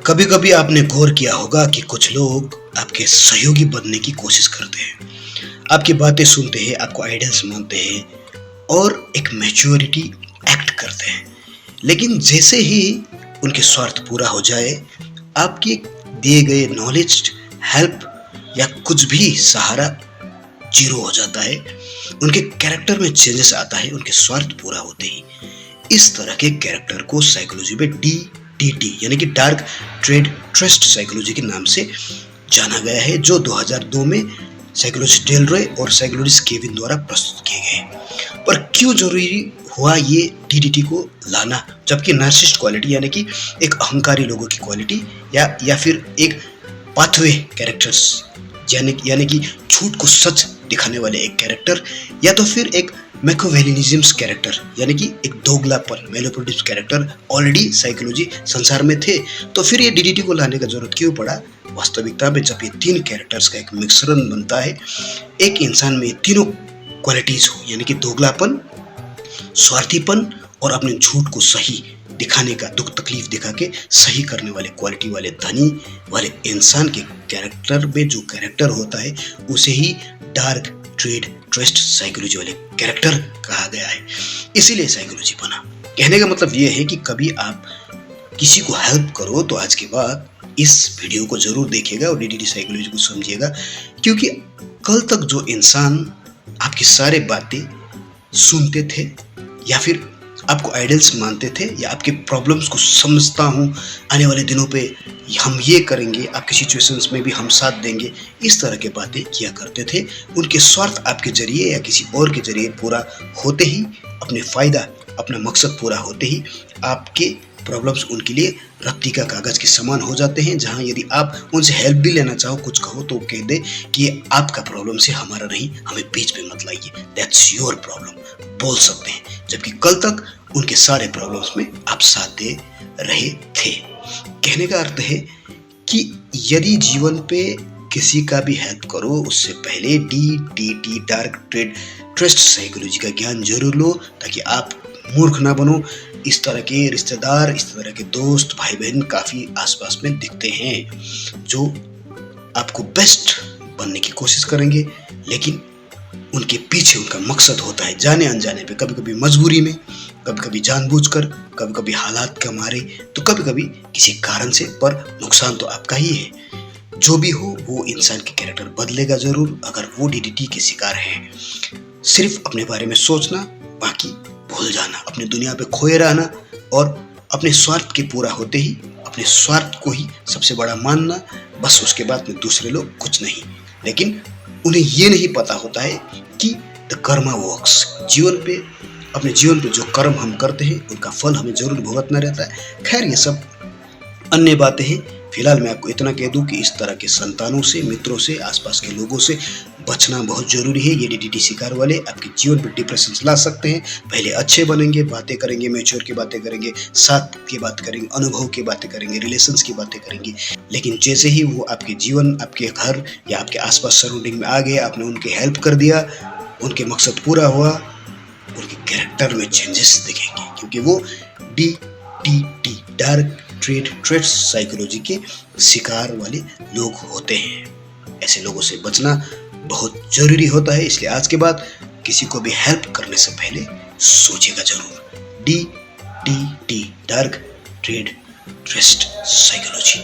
कभी कभी आपने गौर किया होगा कि कुछ लोग आपके सहयोगी बनने की कोशिश करते हैं, आपकी बातें सुनते हैं, आपको आइडियल्स मानते हैं और एक मैच्योरिटी एक्ट करते हैं। लेकिन जैसे ही उनके स्वार्थ पूरा हो जाए, आपके दिए गए नॉलेज, हेल्प या कुछ भी सहारा जीरो हो जाता है। उनके कैरेक्टर में चेंजेस आता है उनके स्वार्थ पूरा होते ही। इस तरह के कैरेक्टर को साइकोलॉजी में DTT यानी कि डार्क ट्रेड ट्रस्ट साइकोलॉजी के नाम से जाना गया है, जो 2002 में साइकोलॉजिस्ट डेल रॉय और साइकोलॉजिस्ट केविन द्वारा प्रस्तुत किए गए। पर क्यों जरूरी हुआ ये DTT को लाना, जबकि नार्सिसिस्ट क्वालिटी यानी कि एक अहंकारी लोगों की क्वालिटी या फिर एक पाथवे कैरेक्टर्स यानी कि झूठ को सच दिखाने वाले एक कैरेक्टर, या तो फिर एक मैकियावेलिनिज्म कैरेक्टर यानी कि एक दोगलापन मैनिपुलेटिव कैरेक्टर ऑलरेडी साइकोलॉजी संसार में थे, तो फिर ये DTT को लाने का जरूरत क्यों पड़ा? वास्तविकता में जब ये तीन कैरेक्टर्स का एक मिश्रण बनता है, एक इंसान में तीनों क्वालिटीज हो यानी कि दोगलापन, स्वार्थीपन और अपने झूठ को सही दिखाने का, दुख तकलीफ दिखा के सही करने वाले क्वालिटी वाले धनी वाले इंसान के कैरेक्टर में जो कैरेक्टर होता है उसे ही डार्क ट्रेड ट्रस्ट साइकोलॉजी वाले कैरेक्टर कहा गया है। इसीलिए साइकोलॉजी बना। कहने का मतलब यह है कि कभी आप किसी को हेल्प करो तो आज के बाद इस वीडियो को जरूर देखिएगा और DTT साइकोलॉजी को समझिएगा, क्योंकि कल तक जो इंसान आपकी सारे बातें सुनते थे या फिर आपको आइडल्स मानते थे या आपके प्रॉब्लम्स को समझता हूँ, आने वाले दिनों पे हम ये करेंगे, आपकी सिचुएशंस में भी हम साथ देंगे, इस तरह की बातें किया करते थे। उनके स्वार्थ आपके जरिए या किसी और के जरिए पूरा होते ही, अपने फ़ायदा, अपना मकसद पूरा होते ही आपके प्रॉब्लम्स उनके लिए रत्ती का कागज के समान हो जाते हैं, जहां यदि आप उनसे हेल्प भी लेना चाहो, कुछ कहो तो कह दे कि ये आपका प्रॉब्लम से हमारा नहीं, हमें बीच में मत लाइए, दैट्स योर प्रॉब्लम, बोल सकते हैं। जबकि कल तक उनके सारे प्रॉब्लम्स में आप साथ दे रहे थे। कहने का अर्थ है कि यदि जीवन पे किसी का भी हेल्प करो, उससे पहले DTT dark trade trust psychology का ज्ञान जरूर लो, ताकि आप मूर्ख ना बनो। इस तरह के रिश्तेदार, इस तरह के दोस्त, भाई बहन काफ़ी आसपास में दिखते हैं जो आपको बेस्ट बनने की कोशिश करेंगे, लेकिन उनके पीछे उनका मकसद होता है जाने अनजाने पे, कभी कभी मजबूरी में, कभी कभी जानबूझकर, कभी कभी हालात के मारे, तो कभी कभी किसी कारण से, पर नुकसान तो आपका ही है। जो भी हो, वो इंसान के कैरेक्टर बदलेगा जरूर अगर वो DTT के शिकार है। सिर्फ अपने बारे में सोचना, बाकी भूल जाना, अपनी दुनिया पे खोए रहना और अपने स्वार्थ के पूरा होते ही अपने स्वार्थ को ही सबसे बड़ा मानना, बस उसके बाद में दूसरे लोग कुछ नहीं। लेकिन उन्हें ये नहीं पता होता है कि द कर्मा वर्क्स, अपने जीवन पे जो कर्म हम करते हैं उनका फल हमें जरूर भुगतना रहता है। खैर, ये सब अन्य बातें हैं। फिलहाल मैं आपको इतना कह दूं कि इस तरह के संतानों से, मित्रों से, आसपास के लोगों से बचना बहुत जरूरी है। ये DTT शिकार वाले आपके जीवन पर डिप्रेशन ला सकते हैं। पहले अच्छे बनेंगे, बातें करेंगे, मैच्योर की बातें करेंगे, साथ की बात करेंगे, अनुभव की बातें करेंगे, रिलेशंस की बातें करेंगे, लेकिन जैसे ही वो आपके जीवन, आपके घर या आपके आसपास सराउंडिंग में आ गए, आपने उनकी हेल्प कर दिया, उनके मकसद पूरा हुआ, उनके कैरेक्टर में चेंजेस दिखेंगे, क्योंकि वो DTT dark trade trust psychology के शिकार वाले लोग होते हैं। ऐसे लोगों से बचना बहुत जरूरी होता है। इसलिए आज के बाद किसी को भी हेल्प करने से पहले सोचिएगा जरूर। DTT dark trade trust psychology.